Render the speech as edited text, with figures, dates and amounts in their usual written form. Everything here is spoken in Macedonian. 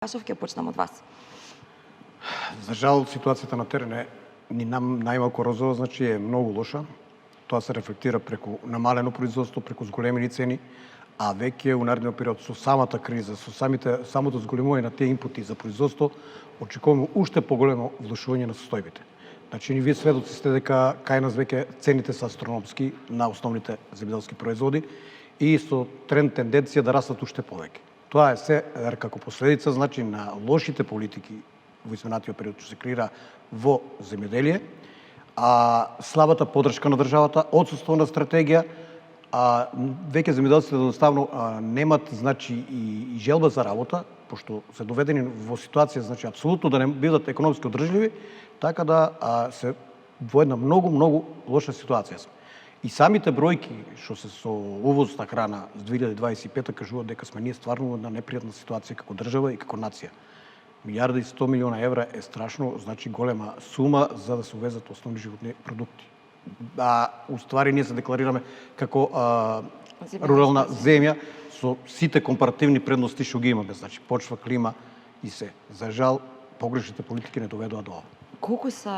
Ашов, ќе почнам од вас. За жал, ситуацијата на терен е ни нам најмалку розова, значи е многу лоша. Тоа се рефлектира преку намалено производство, преку зголемени цени, а веќе у наредниот период со самата криза, со самото зголемување на тие инпути за производство, очекуваме уште поголемо влошување на состојбите. Значи, вие сведоци сте дека кај нас веќе цените се астрономски на основните земјоделски производи и со тенденција да растат уште повеќе. Тоа е се како последица, значи, на лошите политики во изминатиот период што се креира во земјоделие, слабата поддршка на државата, отсуство на стратегија, веќе земјоделците едноставно немат, значи, и желба за работа, пошто се доведени во ситуација, значи, апсолутно да не бидат економски одржливи, така да се во една многу лоша ситуација. И самите бројки што се со увоз на храна за 2025 кажуваат дека сме ние стварно во една непријатна ситуација како држава и како нација. 1.100 милиона евра е страшно, значи голема сума за да се увезат основни животни продукти. Уствари ние се декларираме како рурална земја со сите компаративни предности што ги имаме, значи почва, клима и се. За жал, погрешните политики не доведоа до ова. Колку са